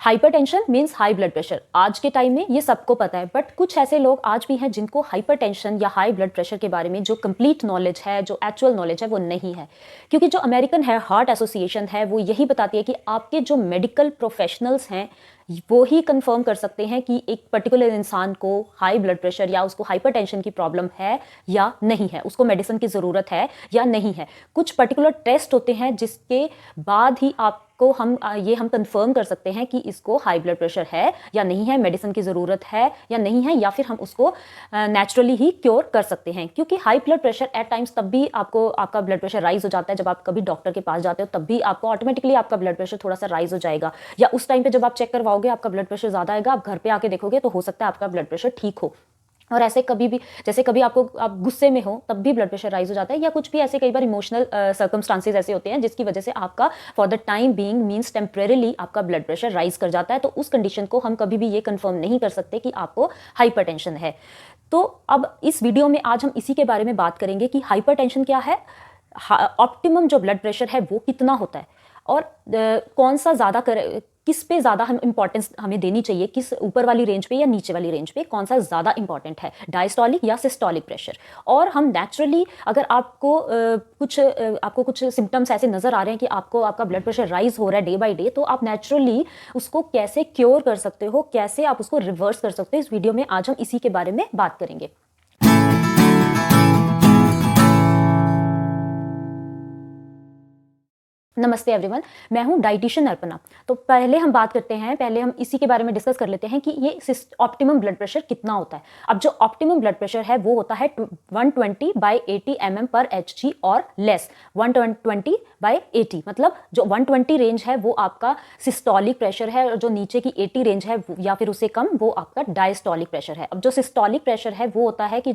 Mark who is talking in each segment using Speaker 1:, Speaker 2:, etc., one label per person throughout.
Speaker 1: Hypertension means high blood pressure. आज के time में ये सबको पता है, बट कुछ ऐसे लोग आज भी हैं जिनको हाइपरटेंशन या हाई ब्लड प्रेशर के बारे में जो कंप्लीट नॉलेज है, जो एक्चुअल नॉलेज है, वो नहीं है। क्योंकि जो अमेरिकन है हार्ट एसोसिएशन है वो यही बताती है कि आपके जो मेडिकल प्रोफेशनल्स हैं वो ही कंफर्म कर सकते हैं कि एक पर्टिकुलर इंसान को हाई ब्लड प्रेशर या उसको हाइपरटेंशन की प्रॉब्लम है या नहीं है, उसको मेडिसिन की ज़रूरत है या नहीं है। कुछ पर्टिकुलर टेस्ट होते हैं जिसके बाद ही आपको हम कंफर्म कर सकते हैं कि इसको हाई ब्लड प्रेशर है या नहीं है, मेडिसिन की ज़रूरत है या नहीं है, या फिर हम उसको नेचुरली ही क्योर कर सकते हैं। क्योंकि high blood pressure at times तब भी आपका ब्लड प्रेशर राइज हो जाता है जब आप कभी डॉक्टर के पास जाते हो, तब भी आपको ऑटोमेटिकली आपका ब्लड प्रेशर थोड़ा सा राइज हो जाएगा, या उस टाइम पे जब आप चेक करवाओगे आपका ब्लड प्रेशर ज़्यादा आएगा, आप घर पे आके देखोगे तो हो सकता है आपका ब्लड प्रेशर ठीक हो। और ऐसे कभी भी, जैसे कभी आप गुस्से में हो तब भी ब्लड प्रेशर राइज हो जाता है, या कुछ भी ऐसे कई बार इमोशनल सर्कमस्टांसेस ऐसे होते हैं जिसकी वजह से आपका for the time being means temporarily आपका ब्लड प्रेशर राइज कर जाता है। तो उस कंडीशन को हम कभी भी ये कंफर्म नहीं कर सकते कि आपको हाइपरटेंशन है। तो अब इस वीडियो में आज हम इसी के बारे में बात करेंगे कि हाइपरटेंशन क्या है, ऑप्टिमम जो ब्लड प्रेशर है वो कितना होता है, और कौन सा ज़्यादा किस पे ज़्यादा हम इंपॉर्टेंस हमें देनी चाहिए, किस ऊपर वाली रेंज पे या नीचे वाली रेंज पे कौन सा ज़्यादा इंपॉर्टेंट है, डायस्टोलिक या सिस्टोलिक प्रेशर। और हम नेचुरली अगर आपको कुछ सिम्टम्स ऐसे नज़र आ रहे हैं कि आपका ब्लड प्रेशर राइज हो रहा है डे बाय डे, तो आप नेचुरली उसको कैसे क्योर कर सकते हो, कैसे आप उसको रिवर्स कर सकते हो, इस वीडियो में आज हम इसी के बारे में बात करेंगे। नमस्ते एवरीवन, मैं हूं डाइटिशियन अर्पणा। तो पहले हम बात करते हैं, पहले हम इसी के बारे में डिस्कस कर लेते हैं कि ये ऑप्टिमम ब्लड प्रेशर कितना होता है। अब जो ऑप्टिमम ब्लड प्रेशर है वो होता है 120/80 mm पर Hg और लेस 120/80, मतलब जो 120 रेंज है वो आपका सिस्टोलिक प्रेशर है, और जो नीचे की 80 रेंज है या फिर उससे कम वो आपका डायस्टोलिक प्रेशर है। अब जो सिस्टोलिक प्रेशर है वो होता है कि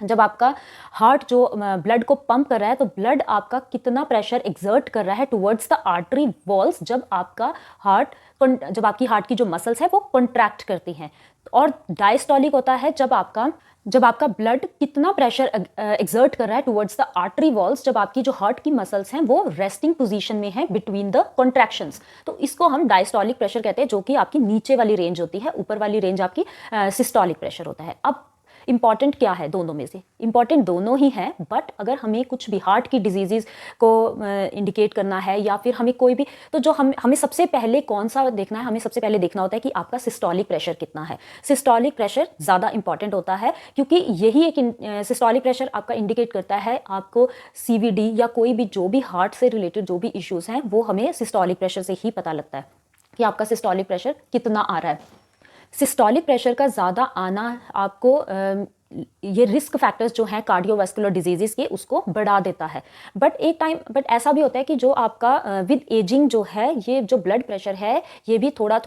Speaker 1: जब आपका हार्ट जो ब्लड को पंप कर रहा है, तो ब्लड आपका कितना प्रेशर एक्सर्ट कर रहा है टुवर्ड्स द आर्टरी वॉल्स जब आपकी हार्ट की जो मसल्स है वो कॉन्ट्रैक्ट करती हैं। और डायस्टोलिक होता है जब आपका ब्लड कितना प्रेशर एक्सर्ट कर रहा है टुवर्ड्स द आर्टरी वॉल्स जब आपकी जो हार्ट की मसल्स हैं वो रेस्टिंग पोजीशन में है बिटवीन द कॉन्ट्रैक्शंस। तो इसको हम डायस्टोलिक प्रेशर कहते हैं, जो कि आपकी नीचे वाली रेंज होती है। ऊपर वाली रेंज आपकी सिस्टोलिक प्रेशर होता है। अब इंपॉर्टेंट क्या है दोनों में से? इंपॉर्टेंट दोनों ही हैं, बट अगर हमें कुछ भी हार्ट की डिजीजेस को इंडिकेट करना है या फिर हमें कोई भी, तो जो हमें सबसे पहले कौन सा देखना है, हमें सबसे पहले देखना होता है कि आपका सिस्टोलिक प्रेशर कितना है। सिस्टोलिक प्रेशर ज़्यादा इंपॉर्टेंट होता है, क्योंकि यही एक सिस्टोलिक प्रेशर आपका इंडिकेट करता है आपको CVD या कोई भी जो भी हार्ट से रिलेटेड जो भी इश्यूज़ हैं वो हमें सिस्टोलिक प्रेशर से ही पता लगता है कि आपका सिस्टोलिक प्रेशर कितना आ रहा है। सिस्टोलिक प्रेशर का ज़्यादा आना आपको ये रिस्क फैक्टर्स जो हैं कार्डियोवास्कुलर डिजीजेस के उसको बढ़ा देता है। बट ऐसा भी होता है कि जो आपका विद एजिंग जो है ये जो ब्लड प्रेशर है ये भी थोड़ा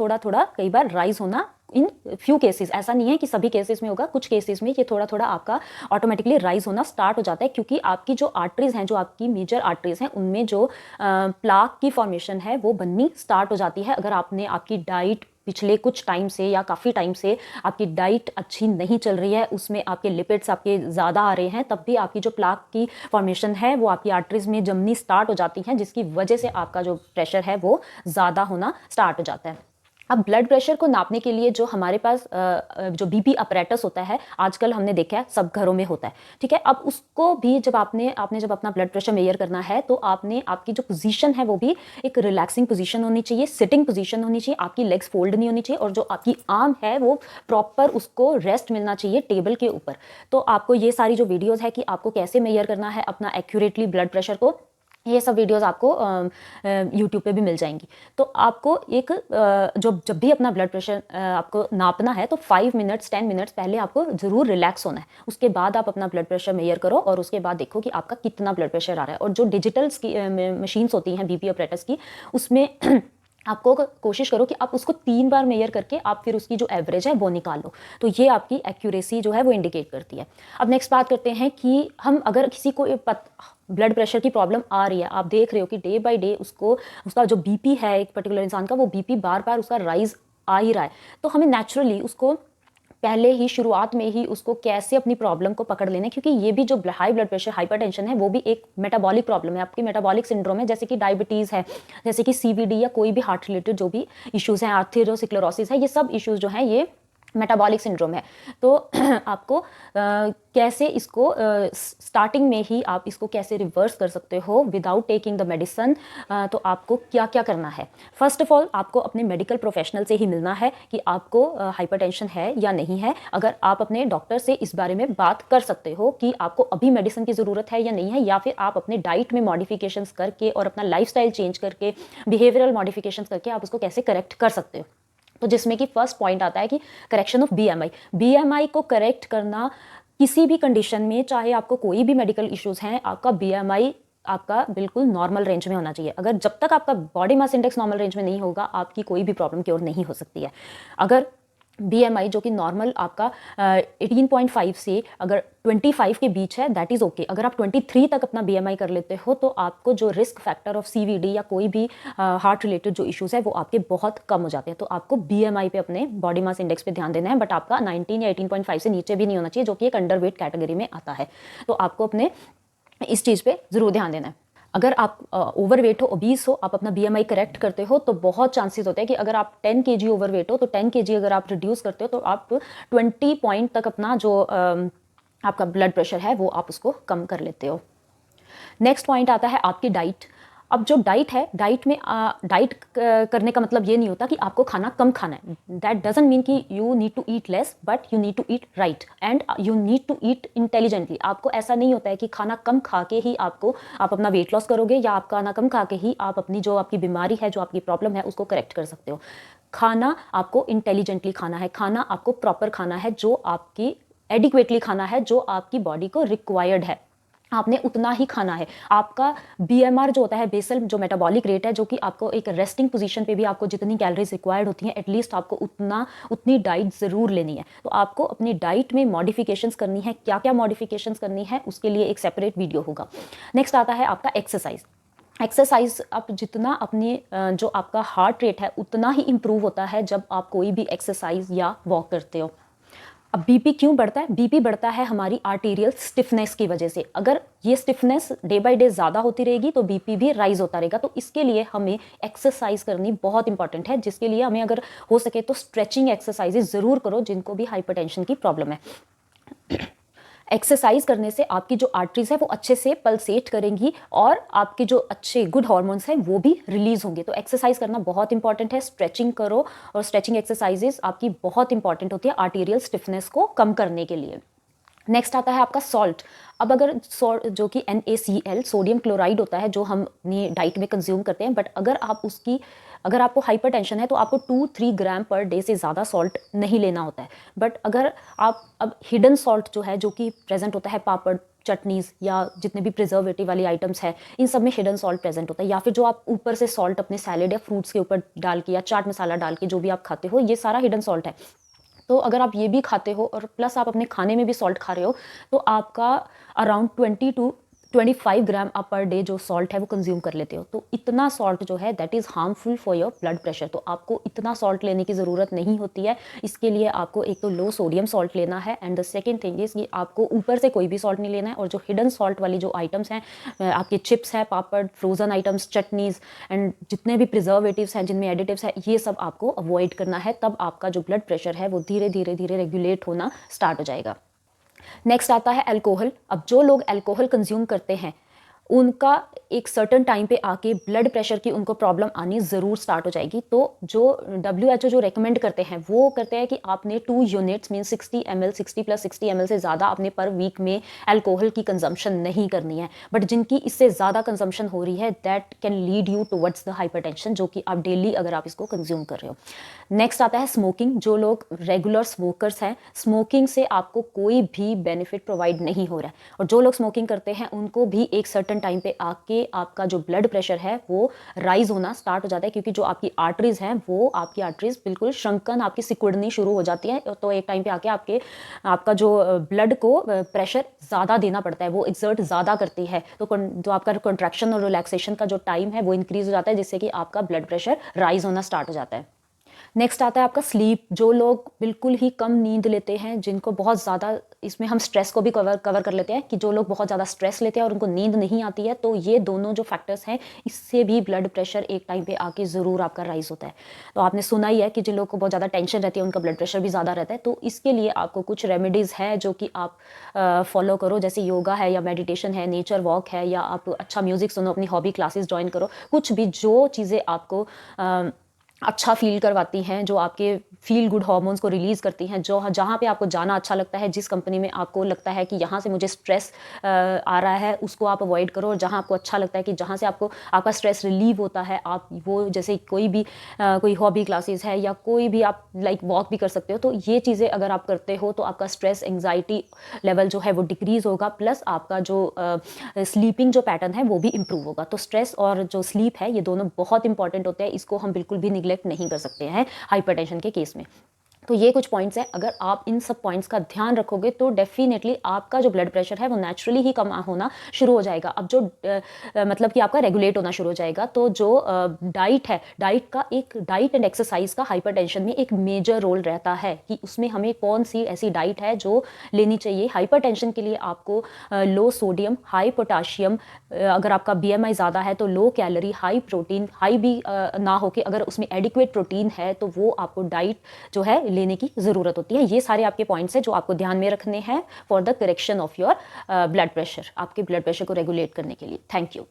Speaker 1: कई बार राइज होना, इन फ्यू केसेस, ऐसा नहीं है कि सभी केसेस में होगा, कुछ केसेस में ये थोड़ा आपका ऑटोमेटिकली राइज होना स्टार्ट हो जाता है, क्योंकि आपकी जो आर्टरीज हैं, जो आपकी मेजर आर्टरीज हैं, उनमें जो प्लाक की फॉर्मेशन है वो बननी स्टार्ट हो जाती है। अगर आपने आपकी डाइट पिछले कुछ टाइम से या काफ़ी टाइम से आपकी डाइट अच्छी नहीं चल रही है, उसमें आपके लिपिड्स आपके ज़्यादा आ रहे हैं, तब भी आपकी जो प्लाक की फॉर्मेशन है वो आपकी आर्टरीज में जमनी स्टार्ट हो जाती हैं, जिसकी वजह से आपका जो प्रेशर है वो ज़्यादा होना स्टार्ट हो जाता है। अब ब्लड प्रेशर को नापने के लिए जो हमारे पास जो BP अपरेटस होता है, आजकल हमने देखा है सब घरों में होता है, ठीक है। अब उसको भी जब आपने जब अपना ब्लड प्रेशर मेजर करना है तो आपकी जो पोजीशन है वो भी एक रिलैक्सिंग पोजीशन होनी चाहिए, सिटिंग पोजीशन होनी चाहिए, आपकी लेग्स फोल्ड नहीं होनी चाहिए, और जो आपकी आर्म है वो प्रॉपर उसको रेस्ट मिलना चाहिए टेबल के ऊपर। तो आपको ये सारी जो वीडियोज़ है कि आपको कैसे मेजर करना है अपना एक्यूरेटली ब्लड प्रेशर को, ये सब वीडियोस आपको YouTube पे भी मिल जाएंगी। तो आपको जब भी अपना ब्लड प्रेशर आपको नापना है तो 5 मिनट्स 10 मिनट्स पहले आपको ज़रूर रिलैक्स होना है। उसके बाद आप अपना ब्लड प्रेशर मेजर करो और उसके बाद देखो कि आपका कितना ब्लड प्रेशर आ रहा है। और जो डिजिटल मशीन्स होती हैं BP अपरेटस की, उसमें आपको कोशिश करो कि आप उसको 3 बार मेजर करके आप फिर उसकी जो एवरेज है वो निकाल लो, तो ये आपकी एक्यूरेसी जो है वो इंडिकेट करती है। अब नेक्स्ट बात करते हैं कि हम अगर किसी को ब्लड प्रेशर की प्रॉब्लम आ रही है, आप देख रहे हो कि डे बाय डे उसका जो BP है एक पर्टिकुलर इंसान का, वो BP बार बार उसका राइज आ ही रहा है, तो हमें नेचुरली उसको पहले ही शुरुआत में ही उसको कैसे अपनी प्रॉब्लम को पकड़ लेना है, क्योंकि ये भी जो हाई ब्लड प्रेशर, हाइपरटेंशन है, वो भी एक मेटाबॉलिक प्रॉब्लम है, आपकी मेटाबॉलिक सिंड्रोम है, जैसे कि डायबिटीज़ है, जैसे कि सीवीडी या कोई भी हार्ट रिलेटेड जो भी इश्यूज़ हैं, आर्थेरोस्क्लेरोसिस है, ये सब इश्यूज़ जो हैं ये मेटाबॉलिक सिंड्रोम है। तो आपको कैसे इसको स्टार्टिंग में ही आप इसको कैसे रिवर्स कर सकते हो विदाउट टेकिंग द मेडिसन, तो आपको क्या क्या करना है। फर्स्ट ऑफ ऑल आपको अपने मेडिकल प्रोफेशनल से ही मिलना है कि आपको हाइपरटेंशन है या नहीं है। अगर आप अपने डॉक्टर से इस बारे में बात कर सकते हो कि आपको अभी मेडिसिन की ज़रूरत है या नहीं है, या फिर आप अपने डाइट में मॉडिफिकेशंस करके और अपना लाइफस्टाइल चेंज करके, बिहेवियरल मॉडिफिकेशंस करके आप उसको कैसे करेक्ट कर सकते हो। तो जिसमें कि फर्स्ट पॉइंट आता है कि करेक्शन ऑफ बीएमआई। बीएमआई को करेक्ट करना किसी भी कंडीशन में, चाहे आपको कोई भी मेडिकल इश्यूज हैं, आपका बीएमआई आपका बिल्कुल नॉर्मल रेंज में होना चाहिए। अगर जब तक आपका body mass index normal range में नहीं होगा, आपकी कोई भी प्रॉब्लम क्योर नहीं हो सकती है। अगर बीएमआई जो कि नॉर्मल आपका 18.5 से अगर 25 के बीच है, दैट इज़ ओके। अगर आप 23 तक अपना बीएमआई कर लेते हो तो आपको जो रिस्क फैक्टर ऑफ सीवीडी या कोई भी हार्ट रिलेटेड जो इश्यूज़ है वो आपके बहुत कम हो जाते हैं। तो आपको बीएमआई पे, अपने बॉडी मास इंडेक्स पे ध्यान देना है, बट आपका 19 या 18.5 से नीचे भी नहीं होना चाहिए, जो कि एक अंडरवेट कैटेगरी में आता है। तो आपको अपने इस चीज़ पे ज़रूर ध्यान देना है। अगर आप ओवरवेट हो, ओबीस हो, आप अपना बीएमआई करेक्ट करते हो तो बहुत चांसेस होते हैं कि अगर आप 10 केजी ओवरवेट हो तो 10 केजी अगर आप रिड्यूस करते हो तो आप 20 पॉइंट तक अपना जो आपका ब्लड प्रेशर है वो आप उसको कम कर लेते हो। नेक्स्ट पॉइंट आता है आपकी डाइट। अब जो डाइट है, डाइट में डाइट करने का मतलब ये नहीं होता कि आपको खाना कम खाना है। दैट डजंट मीन कि you need to eat less, but you need to eat right and you need to eat intelligently. आपको ऐसा नहीं होता है कि खाना कम खा के ही आप अपना वेट लॉस करोगे, या आप खाना कम खा के ही आप अपनी जो आपकी बीमारी है, जो आपकी प्रॉब्लम है, उसको करेक्ट कर सकते हो। खाना आपको इंटेलिजेंटली खाना है, खाना आपको प्रॉपर खाना है, जो आपकी एडिक्वेटली खाना है, जो आपकी बॉडी को रिक्वायर्ड है, आपने उतना ही खाना है। आपका बीएमआर जो होता है, बेसल जो मेटाबॉलिक रेट है, जो कि आपको एक रेस्टिंग पोजीशन पे भी आपको जितनी कैलोरीज रिक्वायर्ड होती हैं, एटलीस्ट आपको उतनी डाइट ज़रूर लेनी है। तो आपको अपनी डाइट में मॉडिफिकेशंस करनी है। क्या क्या मॉडिफिकेशंस करनी है उसके लिए एक सेपरेट वीडियो होगा। नेक्स्ट आता है आपका एक्सरसाइज। एक्सरसाइज आप जितना अपनी जो आपका हार्ट रेट है उतना ही इम्प्रूव होता है जब आप कोई भी एक्सरसाइज या वॉक करते हो। अब बीपी क्यों बढ़ता है? बीपी बढ़ता है हमारी आर्टीरियल स्टिफनेस की वजह से। अगर ये स्टिफनेस डे बाय डे ज़्यादा होती रहेगी तो बीपी भी राइज होता रहेगा। तो इसके लिए हमें एक्सरसाइज करनी बहुत इंपॉर्टेंट है, जिसके लिए हमें अगर हो सके तो स्ट्रेचिंग एक्सरसाइजेज ज़रूर करो, जिनको भी हाइपरटेंशन की प्रॉब्लम है। एक्सरसाइज करने से आपकी जो आर्टरीज है वो अच्छे से पल्सेट करेंगी और आपके जो अच्छे गुड हार्मोन्स हैं वो भी रिलीज होंगे। तो एक्सरसाइज करना बहुत इंपॉर्टेंट है। स्ट्रेचिंग करो, और स्ट्रेचिंग एक्सरसाइजेस आपकी बहुत इंपॉर्टेंट होती है आर्टीरियल स्टिफनेस को कम करने के लिए। नेक्स्ट आता है आपका सॉल्ट। अब अगर सॉल्ट जो कि NaCl सोडियम क्लोराइड होता है, जो हम अपनी डाइट में कंज्यूम करते हैं, बट अगर आपको हाइपरटेंशन है तो आपको 2-3 ग्राम पर डे से ज़्यादा सॉल्ट नहीं लेना होता है। बट अगर आप अब हिडन सॉल्ट जो है, जो कि प्रेजेंट होता है पापड़, चटनीज़ या जितने भी प्रिजर्वेटिव वाली आइटम्स हैं, इन सब में हिडन सॉल्ट प्रेजेंट होता है। या फिर जो आप ऊपर से सॉल्ट अपने सैलेड या फ्रूट्स के ऊपर डाल के या चाट मसाला डाल के जो भी आप खाते हो, ये सारा हिडन सॉल्ट है। तो अगर आप ये भी खाते हो और प्लस आप अपने खाने में भी सॉल्ट खा रहे हो, तो आपका अराउंड 20 to 25 ग्राम आप पर डे जो सॉल्ट है वो कंज्यूम कर लेते हो। तो इतना सॉल्ट जो है that is harmful for your blood pressure. तो आपको इतना सॉल्ट लेने की ज़रूरत नहीं होती है। इसके लिए आपको एक तो लो सोडियम सॉल्ट लेना है, and the second thing is कि आपको ऊपर से कोई भी सॉल्ट नहीं लेना है। और जो हिडन सॉल्ट वाली जो आइटम्स हैं, आपके चिप्स हैं, पापड़, फ्रोज़न आइटम्स, चटनीज़ एंड जितने भी प्रिजर्वेटिव्स हैं जिनमें एडिटिव्स हैं, ये सब आपको अवॉइड करना है। तब आपका जो ब्लड प्रेशर है वो धीरे धीरे धीरे रेगुलेट होना स्टार्ट हो जाएगा। नेक्स्ट आता है अल्कोहल। अब जो लोग अल्कोहल कंज्यूम करते हैं उनका एक सर्टन टाइम पे आके ब्लड प्रेशर की उनको प्रॉब्लम आनी ज़रूर स्टार्ट हो जाएगी। तो जो WHO जो रेकमेंड करते हैं वो करते हैं कि आपने 2 यूनिट्स मीन 60 ml 60 ml से ज़्यादा आपने पर वीक में अल्कोहल की कंजम्पशन नहीं करनी है। बट जिनकी इससे ज़्यादा कंजम्पशन हो रही है, that can lead you towards the hypertension, जो कि आप डेली अगर आप इसको कंज्यूम कर रहे हो। नेक्स्ट आता है स्मोकिंग। जो लोग रेगुलर स्मोकर्स हैं, स्मोकिंग से आपको कोई भी बेनिफिट प्रोवाइड नहीं हो रहा है। और जो लोग स्मोकिंग करते हैं उनको भी एक सर्टन टाइम पे आके आपका जो ब्लड प्रेशर है वो राइज होना स्टार्ट हो जाता है, क्योंकि जो आपकी आर्टरीज हैं वो आपकी आर्टरीज बिल्कुल श्रंकन आपकी सिकुड़नी शुरू हो जाती है। तो एक टाइम पे आके आपका जो ब्लड को प्रेशर ज़्यादा देना पड़ता है, वो एक्सर्ट ज़्यादा करती है। तो जो आपका कंट्रैक्शन और रिलैक्सेशन का जो टाइम है वो इंक्रीज हो जाता है, जिससे कि आपका ब्लड प्रेशर राइज होना स्टार्ट हो जाता है। नेक्स्ट आता है आपका स्लीप। जो लोग बिल्कुल ही कम नींद लेते हैं, जिनको बहुत ज़्यादा, इसमें हम स्ट्रेस को भी कवर कर लेते हैं कि जो लोग बहुत ज़्यादा स्ट्रेस लेते हैं और उनको नींद नहीं आती है, तो ये दोनों जो फैक्टर्स हैं, इससे भी ब्लड प्रेशर एक टाइम पे आके ज़रूर आपका राइज होता है। तो आपने सुना ही है कि जिन लोगों को बहुत ज़्यादा टेंशन रहती है उनका ब्लड प्रेशर भी ज़्यादा रहता है। तो इसके लिए आपको कुछ रेमेडीज़ है जो कि आप फॉलो करो, जैसे योगा है या मेडिटेशन है, नेचर वॉक है, या आप अच्छा म्यूज़िक सुनो, अपनी हॉबी क्लासेस ज्वाइन करो। कुछ भी जो चीज़ें आपको अच्छा फील करवाती हैं, जो आपके फील गुड हार्मोन्स को रिलीज़ करती हैं, जो जहाँ पे आपको जाना अच्छा लगता है, जिस कंपनी में आपको लगता है कि यहाँ से मुझे स्ट्रेस आ रहा है, उसको आप अवॉइड करो। और जहाँ आपको अच्छा लगता है कि जहाँ से आपको आपका स्ट्रेस रिलीव होता है, आप वो, जैसे कोई भी कोई हॉबी क्लासेस है या कोई भी आप लाइक वॉक भी कर सकते हो। तो ये चीज़ें अगर आप करते हो तो आपका स्ट्रेस एंग्जाइटी लेवल जो है वो डिक्रीज़ होगा, प्लस आपका जो स्लीपिंग जो पैटर्न है वो भी इंप्रूव होगा। तो स्ट्रेस और जो स्लीप है ये दोनों बहुत इंपॉर्टेंट होते हैं, इसको हम बिल्कुल भी निगलेक्ट नहीं कर सकते हैं हाइपरटेंशन के केस में। तो ये कुछ पॉइंट्स हैं, अगर आप इन सब पॉइंट्स का ध्यान रखोगे तो डेफिनेटली आपका जो ब्लड प्रेशर है वो नेचुरली ही कम होना शुरू हो जाएगा। अब जो मतलब कि आपका रेगुलेट होना शुरू हो जाएगा। तो जो डाइट है, डाइट एंड एक्सरसाइज का हाइपरटेंशन में एक मेजर रोल रहता है कि उसमें हमें कौन सी ऐसी डाइट है जो लेनी चाहिए। हाइपरटेंशन के लिए आपको लो सोडियम, हाई पोटाशियम, अगर आपका BMI ज़्यादा है तो low calorie, high protein, high भी ना हो के अगर उसमें एडिक्वेट प्रोटीन है तो वो आपको डाइट जो है लेने की ज़रूरत होती है। ये सारे आपके पॉइंट्स हैं जो आपको ध्यान में रखने हैं for the correction of your blood pressure, आपके ब्लड प्रेशर को रेगुलेट करने के लिए। Thank you.